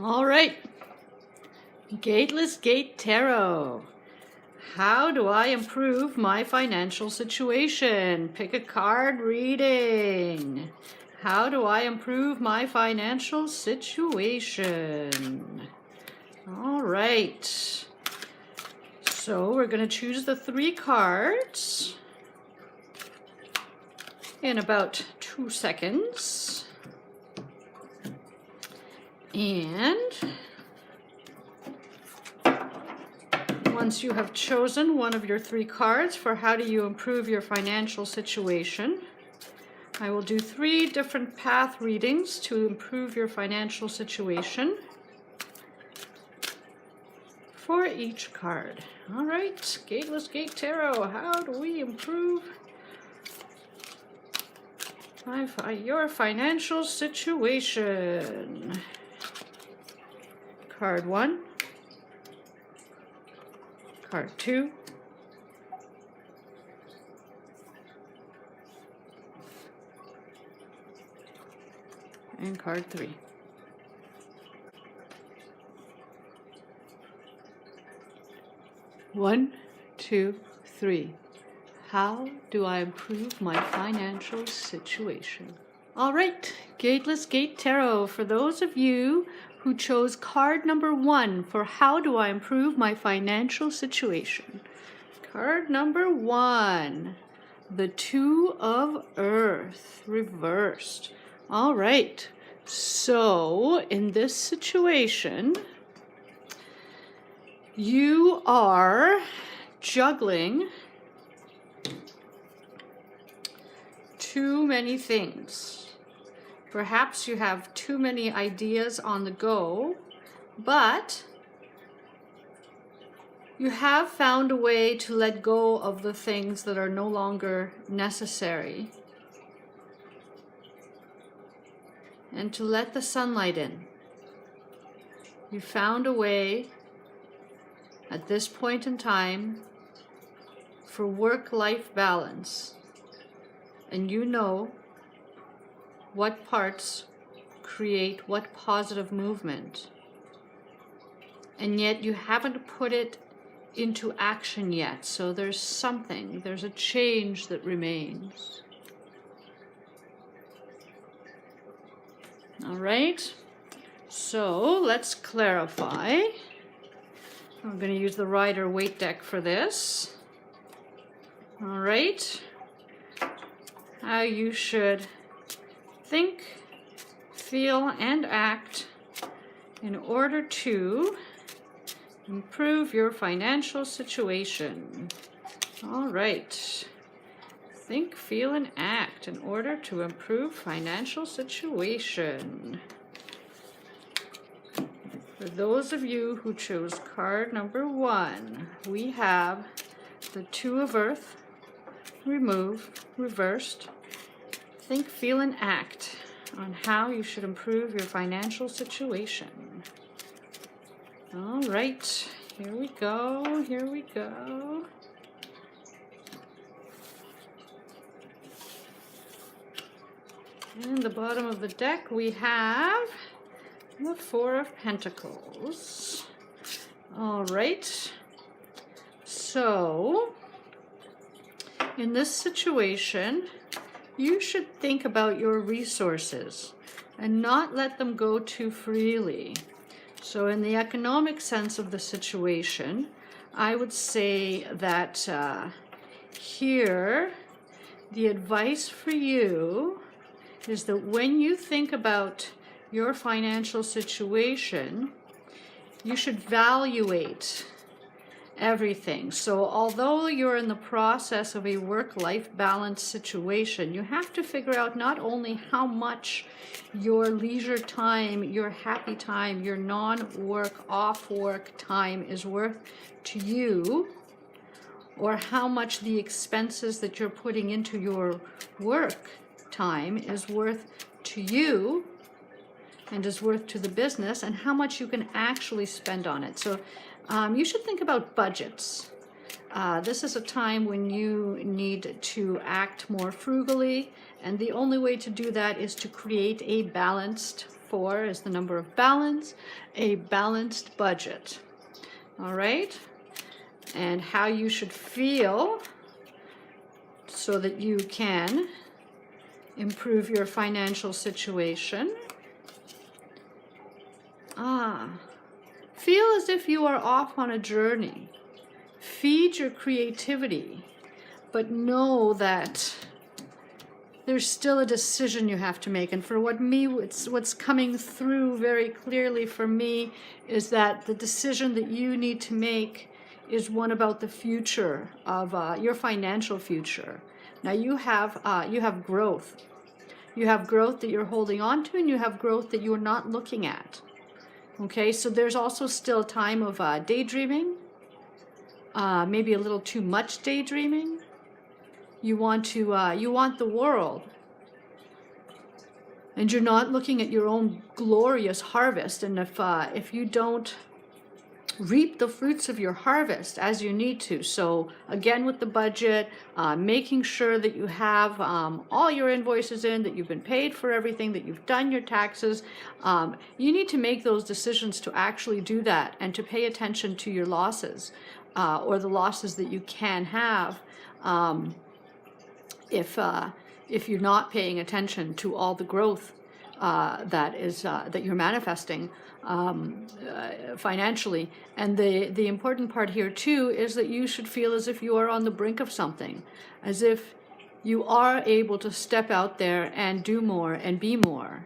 All right, Gateless Gate Tarot. How do I improve my financial situation? Pick a card reading. How do I improve my financial situation? All right. So we're going to choose the 3 cards in about 2 seconds. And once you have chosen one of your 3 cards for how do you improve your financial situation, I will do 3 different path readings to improve your financial situation for each card. All right, Gateless Gate Tarot, how do we improve your financial situation? Card 1, card 2, and card 3. One, 2, 3. How do I improve my financial situation? All right, Gateless Gate Tarot, for those of you who chose card number 1 for how do I improve my financial situation. Card number 1, the 2 of Earth, reversed. All right, so in this situation, you are juggling too many things. Perhaps you have too many ideas on the go, but you have found a way to let go of the things that are no longer necessary and to let the sunlight in. You found a way at this point in time for work-life balance, and you know what parts create what positive movement, and yet you haven't put it into action yet. So there's a change that remains. All right, so let's clarify. I'm going to use the Rider-Waite deck for this. All right, how you should think, feel, and act in order to improve your financial situation. All right, think, feel, and act in order to improve financial situation. For those of you who chose card number 1, we have the 2 of Earth, reversed. Think, feel, and act on how you should improve your financial situation. All right, here we go, here we go. And the bottom of the deck we have the 4 of Pentacles. All right, so in this situation, you should think about your resources and not let them go too freely. So in the economic sense of the situation, I would say that here, the advice for you is that when you think about your financial situation, you should evaluate everything. So although you're in the process of a work-life balance situation, you have to figure out not only how much your leisure time, your happy time, your non-work, off-work time is worth to you, or how much the expenses that you're putting into your work time is worth to you and is worth to the business, and how much you can actually spend on it. So you should think about budgets. This is a time when you need to act more frugally, and the only way to do that is to create a balanced 4 is the number of balance, a balanced budget. All right? And how you should feel so that you can improve your financial situation. Feel as if you are off on a journey. Feed your creativity, but know that there's still a decision you have to make. And for what's coming through very clearly for me is that the decision that you need to make is one about the future of your financial future. Now you have growth. You have growth that you're holding on to, and you have growth that you're not looking at. Okay, so there's also still time of daydreaming, maybe a little too much daydreaming. You want the world, and you're not looking at your own glorious harvest. And if you don't reap the fruits of your harvest as you need to, so again with the budget, making sure that you have all your invoices in, that you've been paid for everything, that you've done your taxes. You need to make those decisions to actually do that, and to pay attention to your losses, or the losses that you can have if you're not paying attention to all the growth that you're manifesting financially. And the important part here too is that you should feel as if you are on the brink of something, as if you are able to step out there and do more and be more.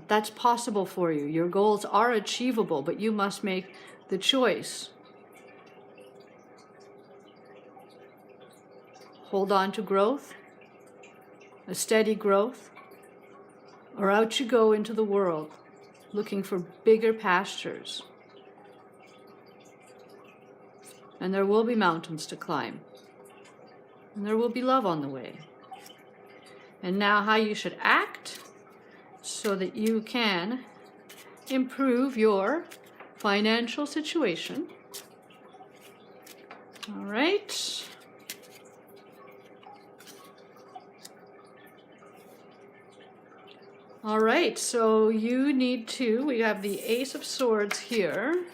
That's possible for you. Your goals are achievable, but you must make the choice. Hold on to growth, a steady growth, or out you go into the world looking for bigger pastures. And there will be mountains to climb, and there will be love on the way. And now how you should act so that you can improve your financial situation. All right. All right, so you need to, we have the Ace of Swords here.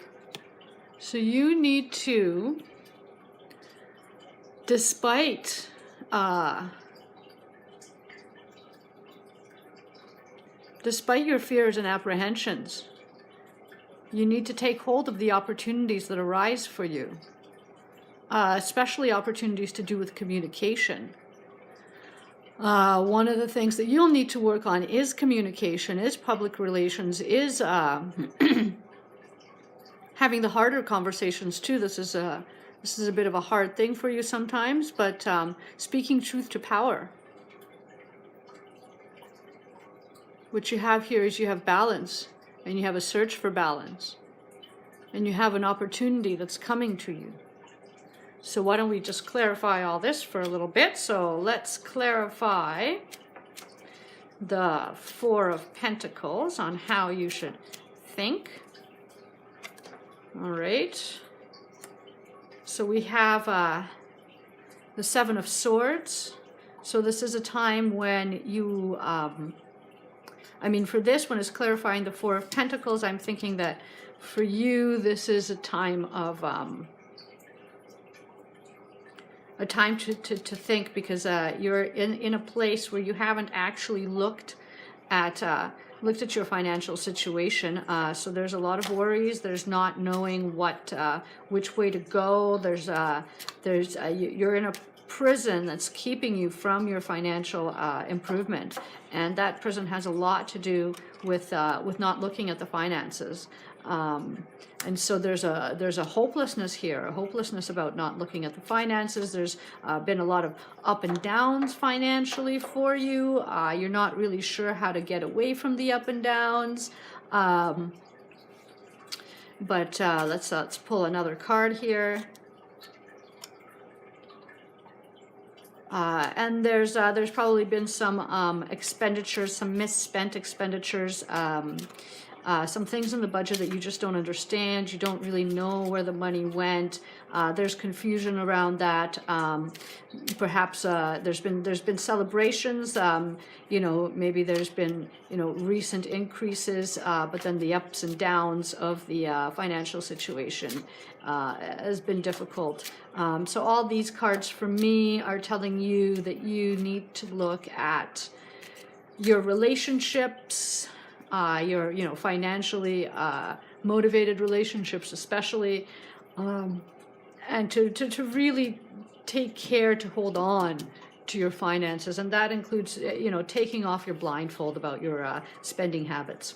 So you need to, despite your fears and apprehensions, you need to take hold of the opportunities that arise for you, especially opportunities to do with communication. One of the things that you'll need to work on is communication, is public relations, is having the harder conversations too. This is a bit of a hard thing for you sometimes, but speaking truth to power. What you have here is you have balance, and you have a search for balance, and you have an opportunity that's coming to you. So why don't we just clarify all this for a little bit? So let's clarify the Four of Pentacles on how you should think. All right. So we have the Seven of Swords. So this is a time when you, for this one is clarifying the Four of Pentacles. I'm thinking that for you, this is a time of, a time to think, because you're in a place where you haven't actually looked at your financial situation. So there's a lot of worries. There's not knowing which way to go. You're in a prison that's keeping you from your financial improvement, and that prison has a lot to do with not looking at the finances. And so there's a hopelessness here, a hopelessness about not looking at the finances. There's been a lot of up and downs financially for you. You're not really sure how to get away from the up and downs. But let's pull another card here. And there's probably been some expenditures, some misspent expenditures some things in the budget that you just don't understand. You don't really know where the money went. There's confusion around that. Perhaps there's been celebrations. Maybe there's been recent increases, but then the ups and downs of the financial situation has been difficult. So all these cards for me are telling you that you need to look at your relationships, your financially motivated relationships especially, and to really take care to hold on to your finances, and that includes taking off your blindfold about your spending habits.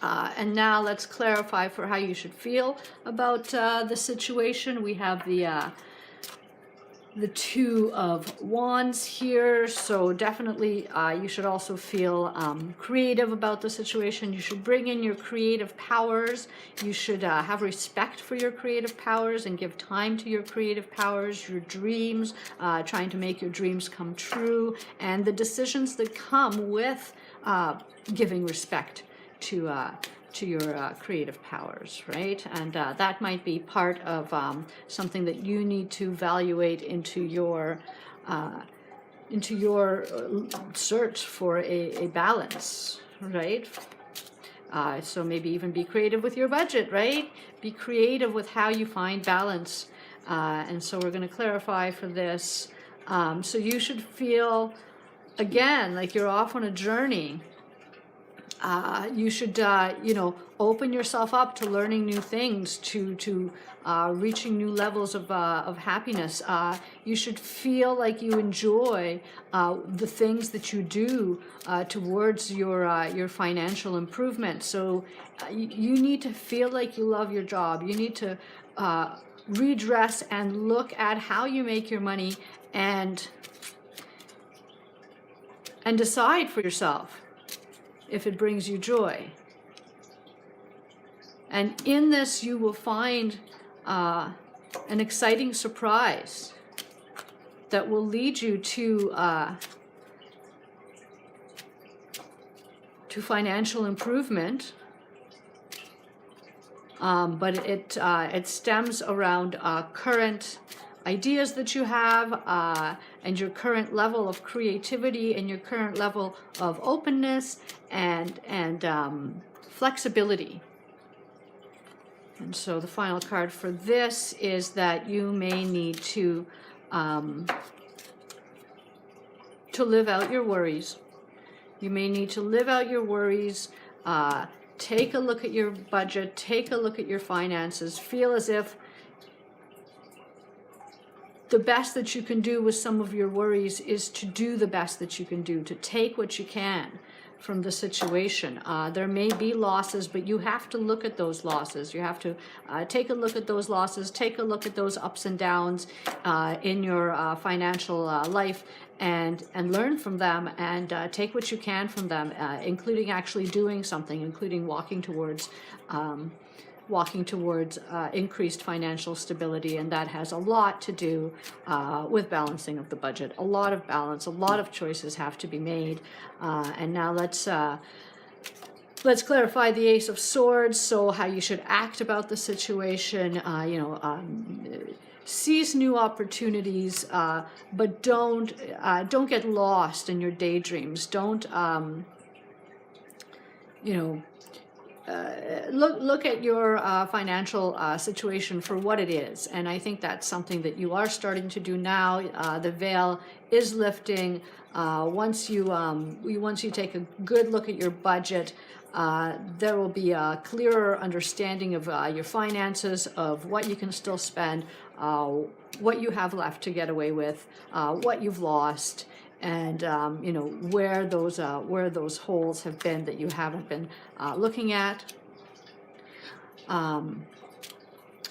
And now let's clarify for how you should feel about the situation. We have the Two of Wands here, so definitely you should also feel creative about the situation. You should bring in your creative powers. You should have respect for your creative powers and give time to your creative powers, your dreams, trying to make your dreams come true, and the decisions that come with giving respect to your creative powers, right? And that might be part of something that you need to evaluate into your search for a balance, right? So maybe even be creative with your budget, right? Be creative with how you find balance. And so we're going to clarify for this. So you should feel, again, like you're off on a journey. You should, open yourself up to learning new things, to reaching new levels of happiness. You should feel like you enjoy the things that you do towards your financial improvement. So you need to feel like you love your job. You need to redress and look at how you make your money and decide for yourself if it brings you joy. And in this, you will find an exciting surprise that will lead you to financial improvement. But it stems around current ideas that you have, and your current level of creativity, and your current level of openness and flexibility. And so the final card for this is that you may need to live out your worries. You may need to live out your worries. Take a look at your budget. Take a look at your finances. Feel as if the best that you can do with some of your worries is to do the best that you can do, to take what you can from the situation. There may be losses, but you have to look at those losses. You have to take a look at those losses, take a look at those ups and downs in your financial life, and learn from them, and take what you can from them, including actually doing something, including walking towards increased financial stability. And that has a lot to do with balancing of the budget. A lot of balance, a lot of choices have to be made. And now let's clarify the Ace of Swords. So how you should act about the situation, seize new opportunities, but don't get lost in your daydreams. Don't look at your financial situation for what it is, and I think that's something that you are starting to do now. The veil is lifting. Once you take a good look at your budget, there will be a clearer understanding of your finances, of what you can still spend, what you have left to get away with, what you've lost, and where those holes have been that you haven't been looking at.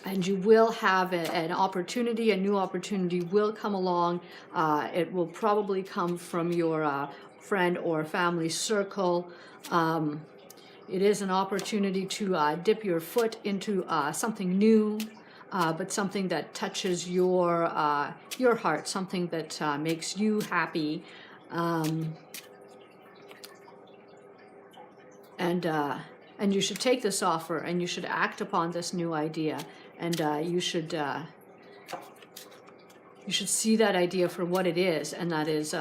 And you will have an opportunity, a new opportunity will come along. It will probably come from your friend or family circle. It is an opportunity to dip your foot into something new, but something that touches your heart, something that makes you happy, and and you should take this offer, and you should act upon this new idea, and you should see that idea for what it is, and that is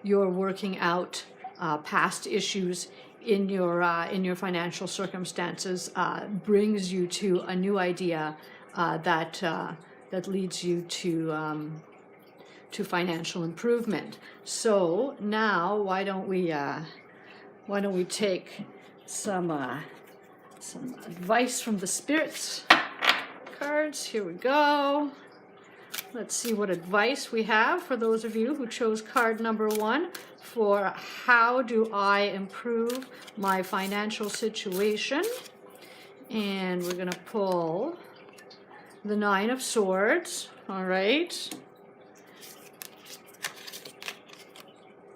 you're working out past issues in your financial circumstances, brings you to a new idea that leads you to financial improvement. So now, why don't we take some advice from the spirits cards? Here we go. Let's see what advice we have for those of you who chose card number 1 for how do I improve my financial situation. And we're going to pull the 9 of Swords, all right,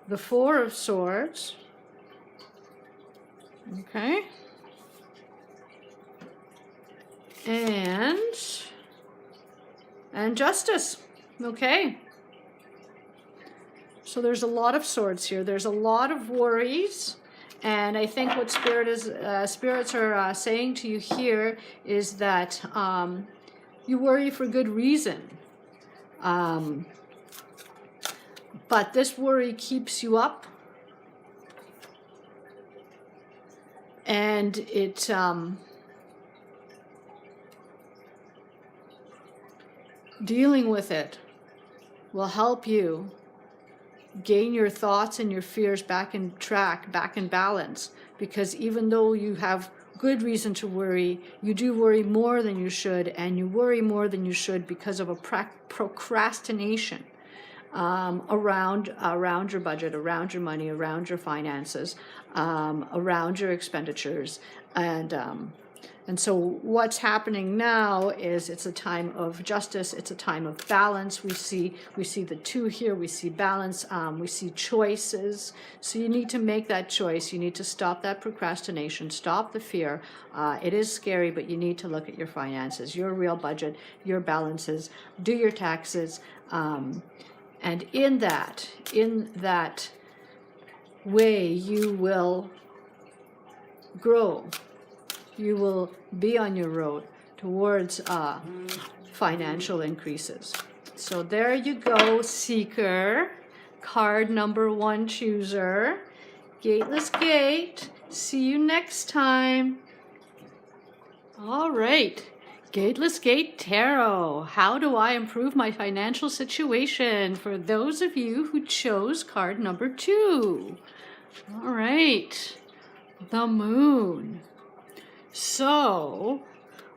the 4 of Swords, okay, and Justice, okay. So there's a lot of swords here. There's a lot of worries. And I think what spirits are saying to you here is that you worry for good reason. But this worry keeps you up. And it dealing with it will help you gain your thoughts and your fears back in track, back in balance. Because even though you have good reason to worry, you do worry more than you should, and you worry more than you should because of a procrastination around your budget, around your money, around your finances, around your expenditures, and so what's happening now is it's a time of justice. It's a time of balance. We see the 2 here. We see balance. We see choices. So you need to make that choice. You need to stop that procrastination. Stop the fear. It is scary, but you need to look at your finances, your real budget, your balances, do your taxes, and in that way you will grow. You will be on your road towards financial increases. So there you go, Seeker. Card number 1 chooser. Gateless Gate. See you next time. All right. Gateless Gate Tarot. How do I improve my financial situation? For those of you who chose card number 2. All right. The Moon. So,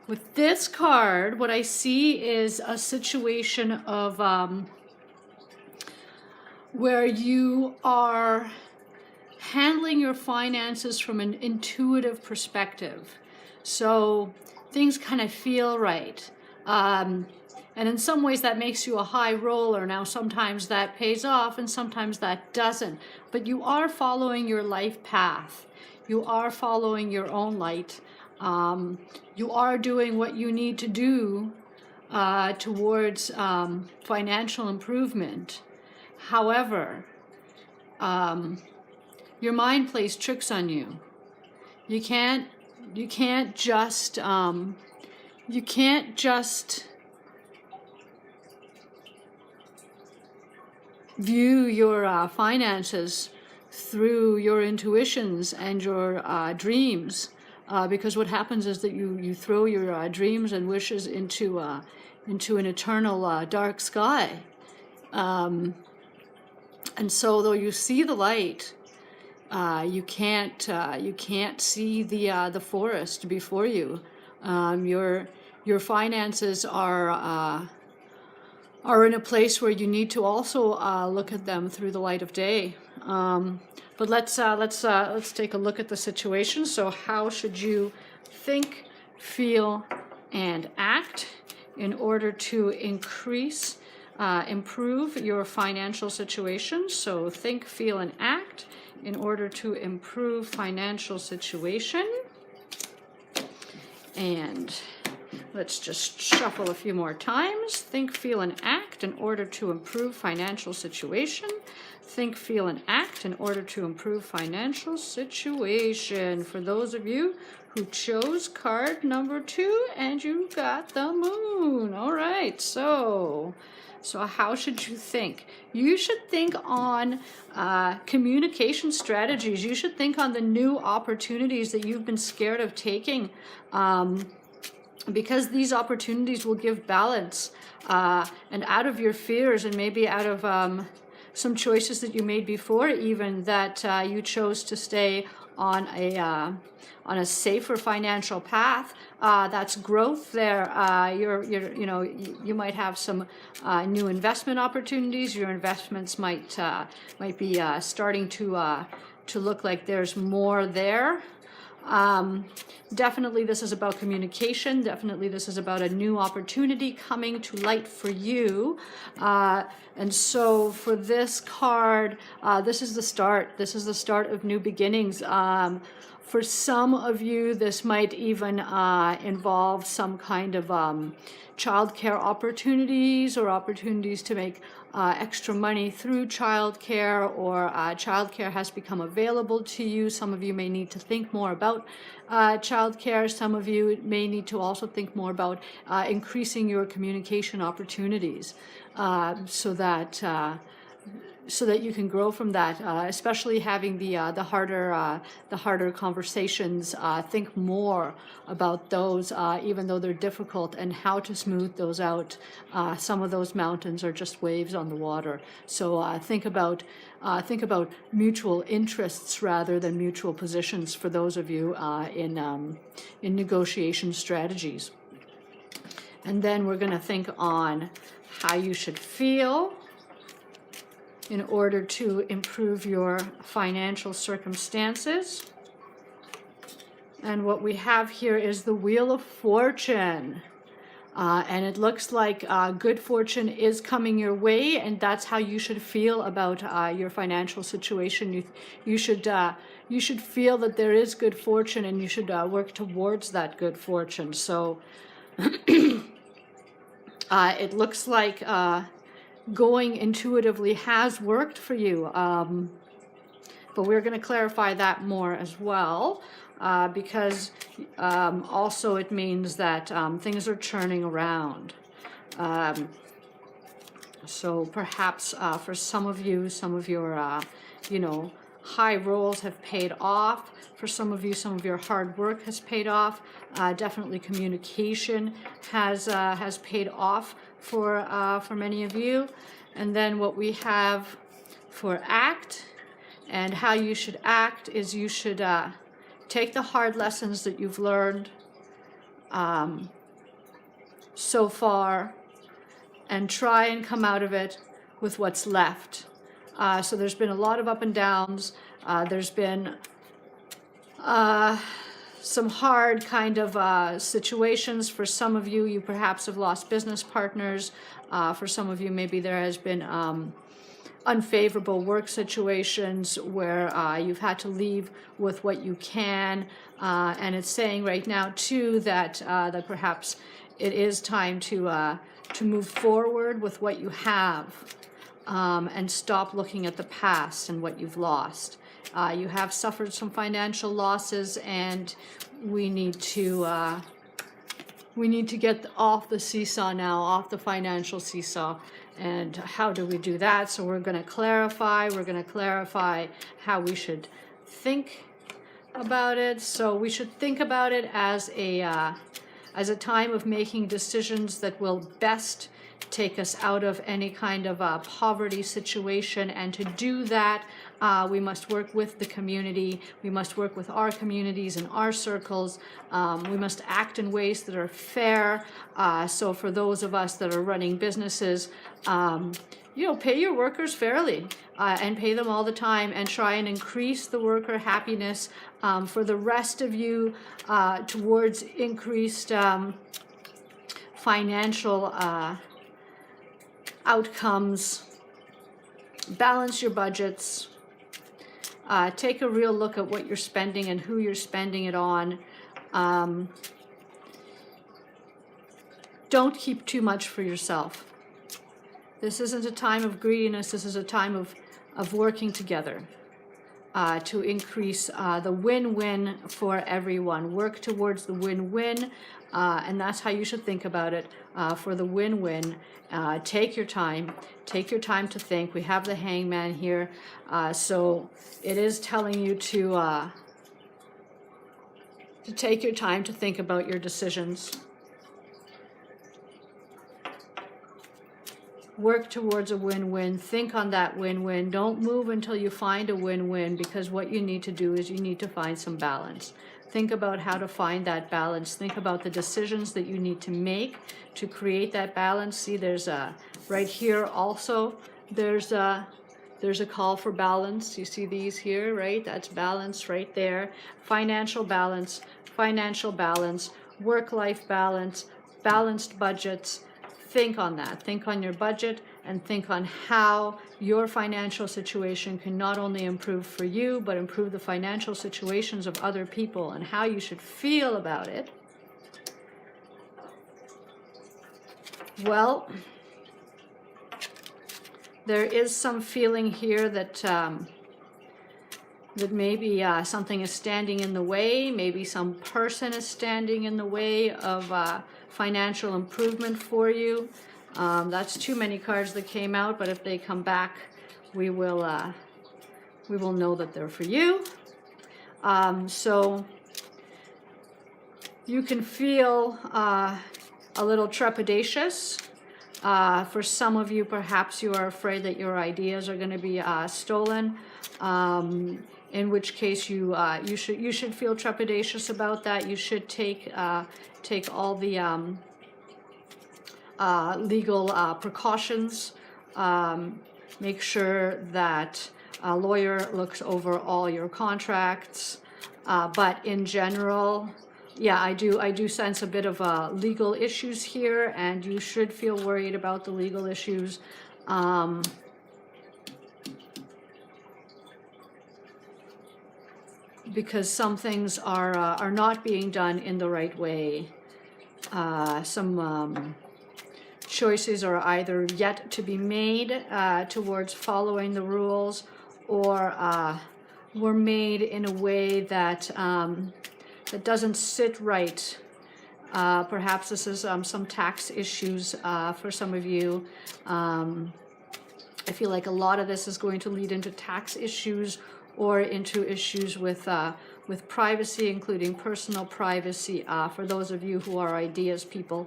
with this card, what I see is a situation of where you are handling your finances from an intuitive perspective. So, things kind of feel right. And in some ways that makes you a high roller. Now, sometimes that pays off and sometimes that doesn't. But you are following your life path. You are following your own light. You are doing what you need to do towards financial improvement. However, your mind plays tricks on you. You can't just view your finances through your intuitions and your dreams. Because what happens is that you throw your dreams and wishes into an eternal dark sky, and so though you see the light, you can't see the forest before you. Your finances are in a place where you need to also look at them through the light of day. But let's take a look at the situation. So how should you think, feel, and act in order to improve your financial situation? So think, feel, and act in order to improve financial situation. And let's just shuffle a few more times. Think, feel, and act in order to improve financial situation. think, feel, and act in order to improve financial situation. For those of you who chose card number 2 and you got the moon. All right, so how should you think? You should think on communication strategies. You should think on the new opportunities that you've been scared of taking, because these opportunities will give balance, and out of your fears, and maybe out of some choices that you made before, even that you chose to stay on a safer financial path. That's growth there. You might have some new investment opportunities. Your investments might be starting to look like there's more there. Definitely this is about communication. Definitely this is about a new opportunity coming to light for you. And so for this card, this is the start. This is the start of new beginnings. For some of you, this might even involve some kind of childcare opportunities, or opportunities to make extra money through childcare, or childcare has become available to you. Some of you may need to think more about childcare. Some of you may need to also think more about increasing your communication opportunities, so that you can grow from that, especially having the harder conversations. Think more about those, even though they're difficult, and how to smooth those out. Some of those mountains are just waves on the water. So think about mutual interests rather than mutual positions for those of you in negotiation strategies. And then we're going to think on how you should feel in order to improve your financial circumstances. And what we have here is the Wheel of Fortune. And it looks like good fortune is coming your way, and that's how you should feel about your financial situation. You should feel that there is good fortune, and you should work towards that good fortune. So it looks like going intuitively has worked for you, but we're going to clarify that more as well, because also it means that things are churning around. So perhaps for some of you, some of your high rolls have paid off. For some of you, some of your hard work has paid off. Definitely communication has paid off for many of you. And then what we have for act and how you should act is you should take the hard lessons that you've learned so far and try and come out of it with what's left. So there's been a lot of up and downs. There's been some hard kind of situations. For some of you, you perhaps have lost business partners. For some of you, maybe there has been unfavorable work situations where you've had to leave with what you can. And it's saying right now, too, that perhaps it is time to move forward with what you have, and stop looking at the past and what you've lost. You have suffered some financial losses, and we need to get off the seesaw now, off the financial seesaw. And how do we do that? So we're going to clarify. We're going to clarify how we should think about it. So we should think about it as a time of making decisions that will best take us out of any kind of poverty situation. And to do that, we must work with the community. We must work with our communities and our circles. We must act in ways that are fair. So for those of us that are running businesses, pay your workers fairly, and pay them all the time, and try and increase the worker happiness. For the rest of you, towards increased financial outcomes, balance your budgets, take a real look at what you're spending and who you're spending it on. Don't keep too much for yourself. This isn't a time of greediness. This is a time of working together to increase the win-win for everyone. Work towards the win-win, and that's how you should think about it for the win-win. Take your time to think. We have the Hangman here, so it is telling you to take your time to think about your decisions. Work towards a win-win. Think on that win-win. Don't move until you find a win-win, because what you need to do is you need to find some balance. Think about how to find that balance. Think about the decisions that you need to make to create that balance. See, there's a, right here also, there's a call for balance. You see these here, right? That's balance right there. Financial balance, work-life balance, balanced budgets. Think on that. Think on your budget, and think on how your financial situation can not only improve for you, but improve the financial situations of other people, and how you should feel about it. Well, there is some feeling here that that maybe something is standing in the way. Maybe some person is standing in the way of financial improvement for you. That's too many cards that came out, but if they come back, we will know that they're for you. So you can feel a little trepidatious. For some of you, perhaps you are afraid that your ideas are going to be stolen. In which case you should feel trepidatious about that. You should take all the legal precautions. Make sure that a lawyer looks over all your contracts. But in general, yeah, I do sense a bit of legal issues here, and you should feel worried about the legal issues. Because some things are not being done in the right way. Some choices are either yet to be made towards following the rules, or were made in a way that that doesn't sit right. Perhaps this is some tax issues for some of you. I feel like a lot of this is going to lead into tax issues, or into issues with privacy, including personal privacy. For those of you who are ideas people,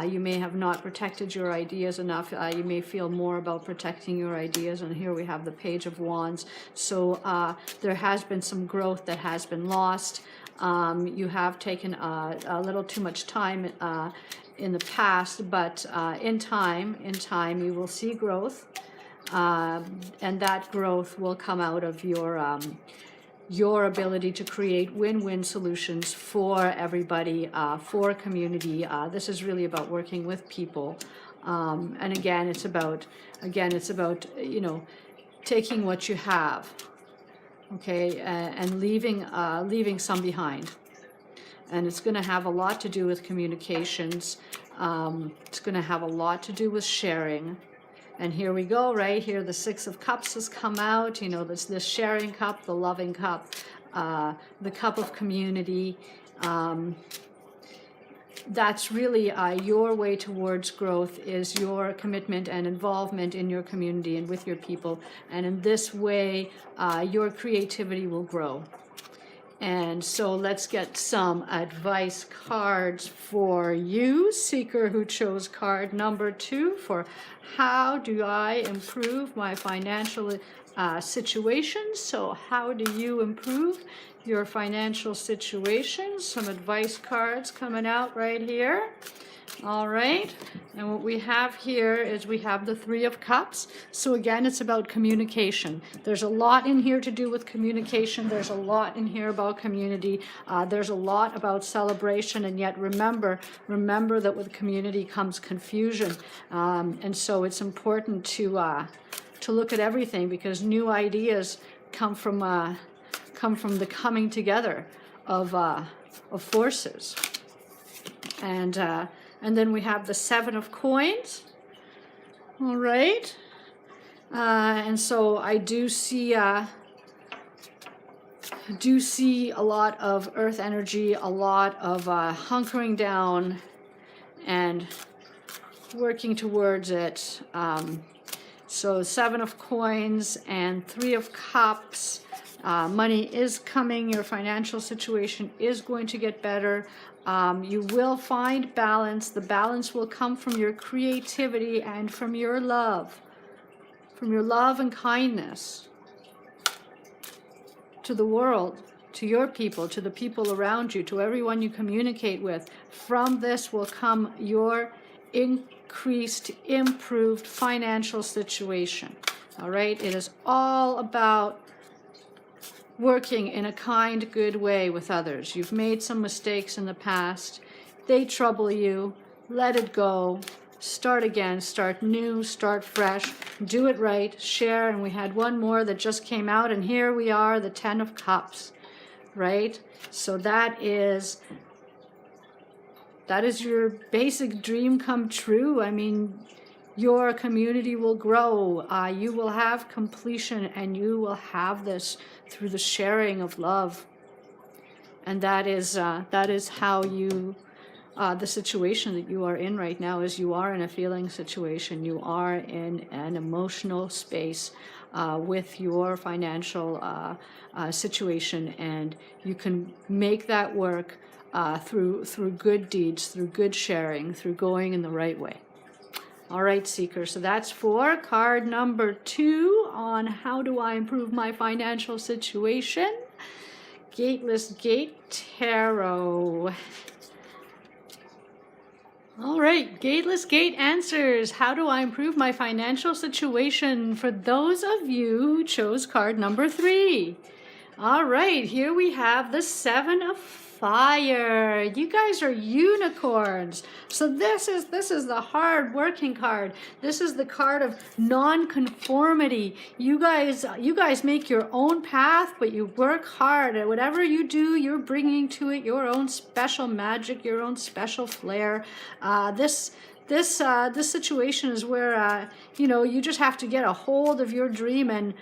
you may have not protected your ideas enough. You may feel more about protecting your ideas, and here we have the Page of Wands. So there has been some growth that has been lost. You have taken a little too much time in the past, but in time you will see growth. And that growth will come out of your ability to create win-win solutions for everybody, for community. This is really about working with people, and again, it's about you know, taking what you have, okay, and leaving some behind. And it's going to have a lot to do with communications. It's going to have a lot to do with sharing. And here we go, right here, the Six of Cups has come out. You know, this sharing cup, the loving cup, the cup of community. That's really your way towards growth, is your commitment and involvement in your community and with your people. And in this way, your creativity will grow. And so let's get some advice cards for you, seeker who chose card number 2, for how do I improve my financial situation. So how do you improve your financial situation? Some advice cards coming out right here. All right, and what we have here is we have the Three of Cups. So again, it's about communication. There's a lot in here to do with communication. There's a lot in here about community. There's a lot about celebration, and yet remember that with community comes confusion. And so it's important to look at everything, because new ideas come from the coming together of forces. And then we have the Seven of Coins. All right. And so I do see a lot of earth energy, a lot of hunkering down and working towards it. So 7 of coins and 3 of cups. Money is coming. Your financial situation is going to get better. You will find balance. The balance will come from your creativity and from your love and kindness to the world, to your people, to the people around you, to everyone you communicate with. From this will come your increased, improved financial situation. All right? It is all about working in a kind, good way with others. You've made some mistakes in the past. They trouble you. Let it go. Start again. Start new. Start fresh. Do it right. Share. And we had one more that just came out. And here we are, the 10 of Cups. Right? So that is your basic dream come true. I mean, your community will grow. You will have completion, and you will have this through the sharing of love. And that is how you, the situation that you are in right now is you are in a feeling situation. You are in an emotional space with your financial situation, and you can make that work through good deeds, through good sharing, through going in the right way. All right, Seeker, so that's for card number 2 on how do I improve my financial situation. Gateless Gate Tarot. All right, Gateless Gate answers. How do I improve my financial situation for those of you who chose card number 3? All right, here we have the 7 of Fire. You guys are unicorns. So this is the hard working card. This is the card of non-conformity. You guys make your own path, but you work hard at whatever you do. You're bringing to it your own special magic, your own special flair. This situation is where you just have to get a hold of your dream and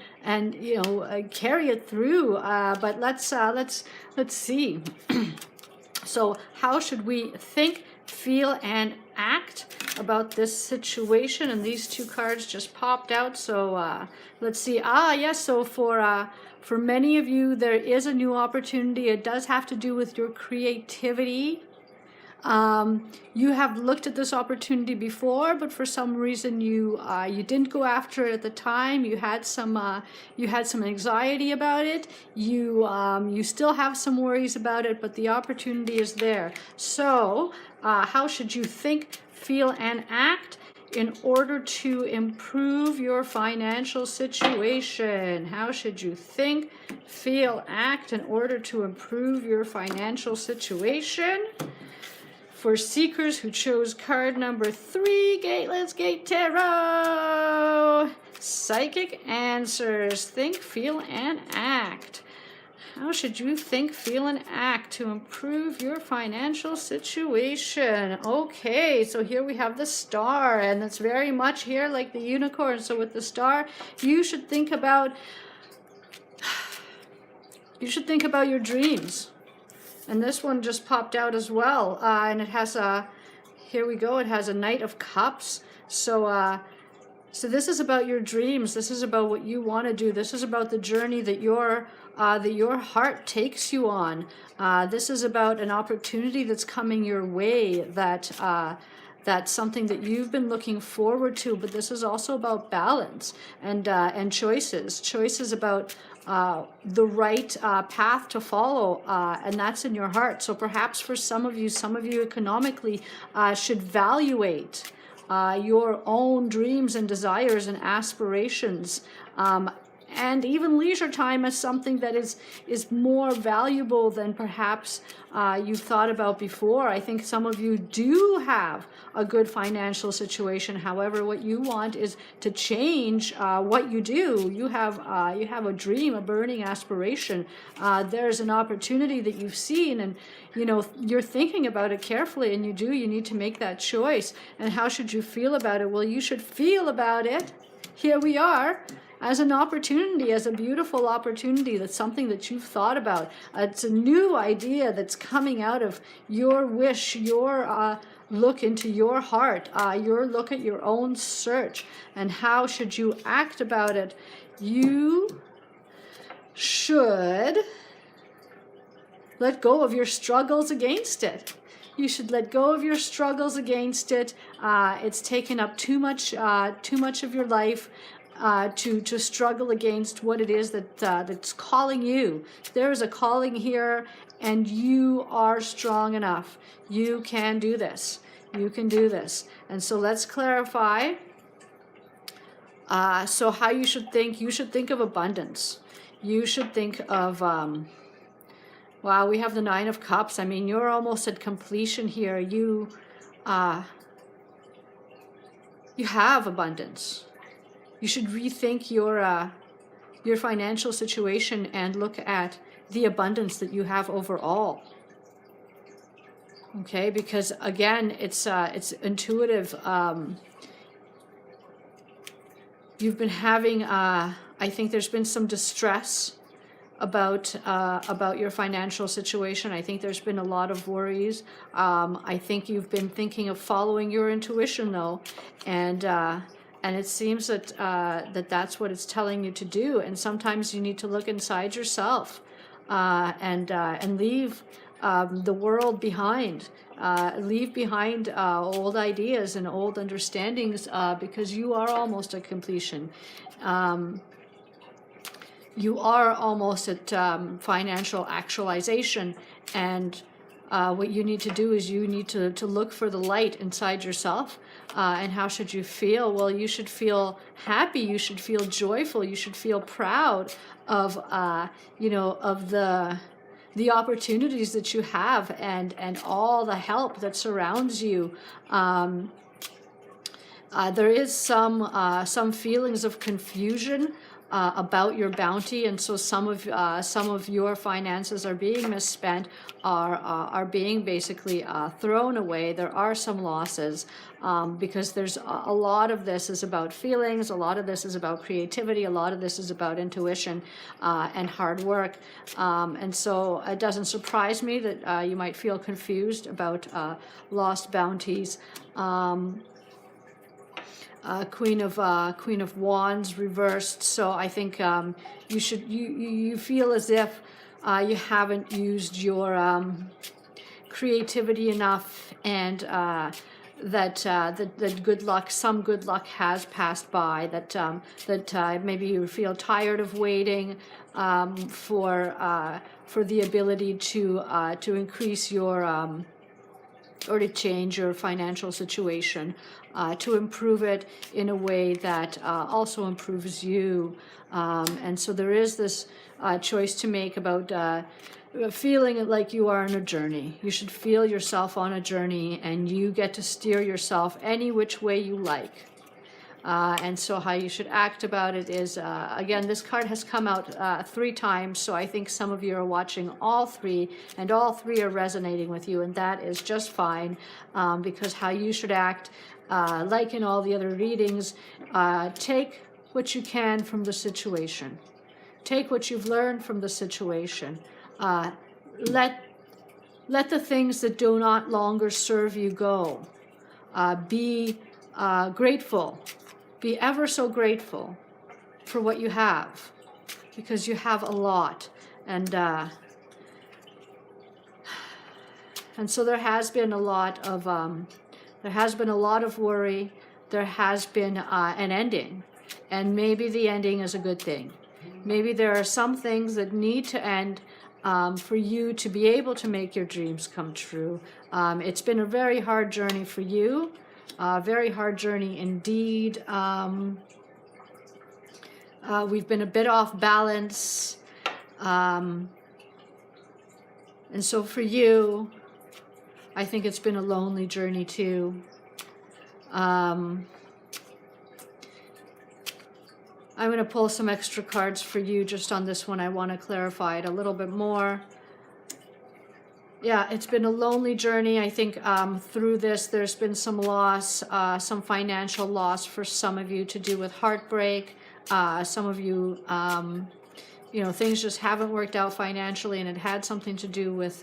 carry it through. But let's see. So how should we think, feel, and act about this situation? And these 2 cards just popped out. So let's see. Yes. So for many of you, there is a new opportunity. It does have to do with your creativity. You have looked at this opportunity before, but for some reason you didn't go after it at the time. You had some anxiety about it. You still have some worries about it, but the opportunity is there. So how should you think, feel, and act in order to improve your financial situation? How should you think, feel, act in order to improve your financial situation? For seekers who chose card number 3, Gateless Gate Tarot, Psychic Answers. Think, feel, and act. How should you think, feel, and act to improve your financial situation? Okay, so here we have the Star, and it's very much here like the unicorn. So with the Star, you should think about your dreams. And this one just popped out as well. And it has here we go, it has a Knight of Cups. So this is about your dreams. This is about what you want to do. This is about the journey that your heart takes you on. This is about an opportunity that's coming your way, that's something that you've been looking forward to. But this is also about balance and choices about the right path to follow, and that's in your heart. So perhaps for some of you economically should evaluate your own dreams and desires and aspirations, and even leisure time as something that is more valuable than perhaps you've thought about before. I think some of you do have a good financial situation. However, what you want is to change what you do. You have a dream, a burning aspiration. There's an opportunity that you've seen, and you're thinking about it carefully, and you need to make that choice. And how should you feel about it? Well, you should feel about it. here we are as an opportunity, as a beautiful opportunity. That's something that you've thought about. It's a new idea that's coming out of your wish, your look into your heart, your look at your own search, and how should you act about it. You should let go of your struggles against it. You should let go of your struggles against it. It's taken up too much of your life to struggle against what it is that's calling you. There is a calling here, and you are strong enough. You can do this. You can do this. And so let's clarify. So how you should think of abundance. You should think of, wow, we have the Nine of Cups. I mean, you're almost at completion here. You have abundance. You should rethink your financial situation and look at the abundance that you have overall. Okay, because again, it's intuitive. You've been having, I think there's been some distress about your financial situation. I think there's been a lot of worries. I think you've been thinking of following your intuition, though, and it seems that that's what it's telling you to do. And sometimes you need to look inside yourself and leave the world behind. Leave behind old ideas and old understandings because you are almost at completion. You are almost at financial actualization, and what you need to do is you need to look for the light inside yourself. And how should you feel? Well, you should feel happy. You should feel joyful. You should feel proud of of the opportunities that you have and all the help that surrounds you. There is some feelings of confusion about your bounty, and so some of your finances are being misspent, are being basically thrown away. There are some losses because there's a lot of this is about feelings, a lot of this is about creativity, a lot of this is about intuition and hard work, and so it doesn't surprise me that you might feel confused about lost bounties. Queen of Wands reversed. So I think you feel as if you haven't used your creativity enough, and that good luck, some good luck has passed by. That maybe you feel tired of waiting for the ability to increase your or to change your financial situation, to improve it in a way that also improves you. And so there is this choice to make about feeling like you are on a journey. You should feel yourself on a journey, and you get to steer yourself any which way you like. And so how you should act about it is, again, this card has come out 3 times, so I think some of you are watching all 3, and all 3 are resonating with you, and that is just fine, because how you should act, like in all the other readings, take what you can from the situation. Take what you've learned from the situation. Let the things that do not longer serve you go. Be grateful. Be ever so grateful for what you have, because you have a lot, and so there has been a lot of worry. There has been an ending, and maybe the ending is a good thing. Maybe there are some things that need to end for you to be able to make your dreams come true. It's been a very hard journey for you. Very hard journey indeed. We've been a bit off balance. And so for you, I think it's been a lonely journey too. I'm going to pull some extra cards for you just on this one. I want to clarify it a little bit more. Yeah, it's been a lonely journey. I think through this, there's been some loss, some financial loss for some of you to do with heartbreak. Some of you, you know, things just haven't worked out financially, and it had something to do with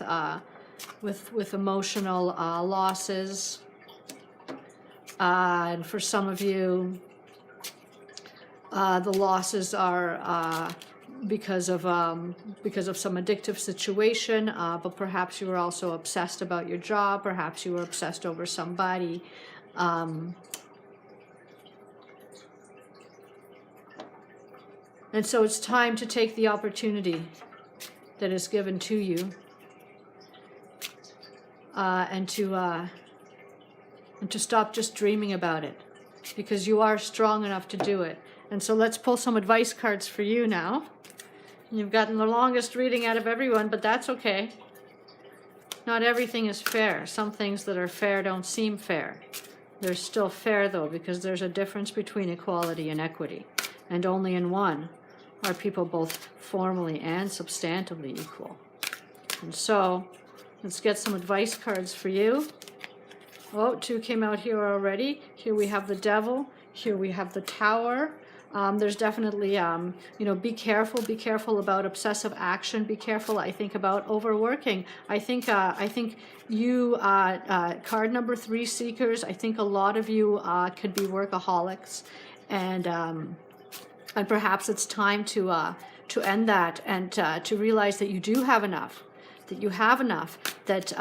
emotional losses. And for some of you, the losses are because of some addictive situation, but perhaps you were also obsessed about your job, perhaps you were obsessed over somebody. And so it's time to take the opportunity that is given to you, and to stop just dreaming about it, because you are strong enough to do it. And so let's pull some advice cards for you now. You've gotten the longest reading out of everyone, but that's okay. Not everything is fair. Some things that are fair don't seem fair. They're still fair, though, because there's a difference between equality and equity. And only in one are people both formally and substantively equal. And so, let's get some advice cards for you. Oh, 2 came out here already. Here we have the Devil. Here we have the Tower. There's definitely, you know, be careful about obsessive action. Be careful, I think, about overworking. I think you, card number 3, Seekers, I think a lot of you could be workaholics, and perhaps it's time to end that, and to realize that you do have enough, that you have enough, that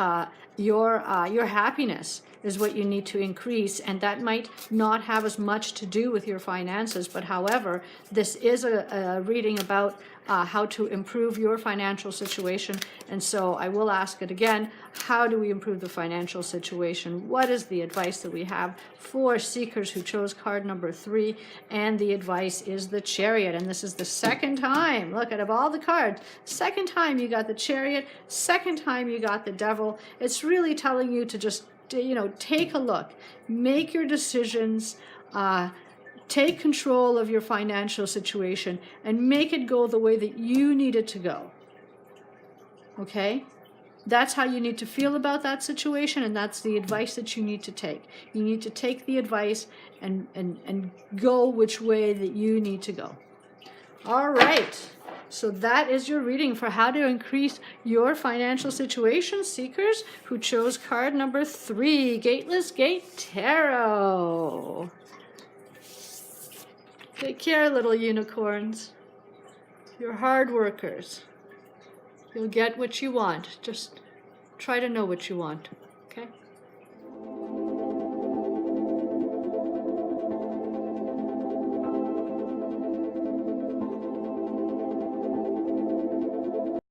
your happiness is what you need to increase, and that might not have as much to do with your finances. But however, this is a reading about how to improve your financial situation, and so I will ask it again. How do we improve the financial situation? What is the advice that we have for seekers who chose card number 3? And the advice is the Chariot, and this is the second time, look, out of all the cards, second time you got the Chariot, second time you got the Devil. It's really telling you to just, you know, take a look, make your decisions, take control of your financial situation, and make it go the way that you need it to go. Okay? That's how you need to feel about that situation, and that's the advice that you need to take. You need to take the advice and go which way that you need to go. All right. So that is your reading for how to increase your financial situation, seekers who chose card number 3, Gateless Gate Tarot. Take care, little unicorns. You're hard workers. You'll get what you want. Just try to know what you want, okay?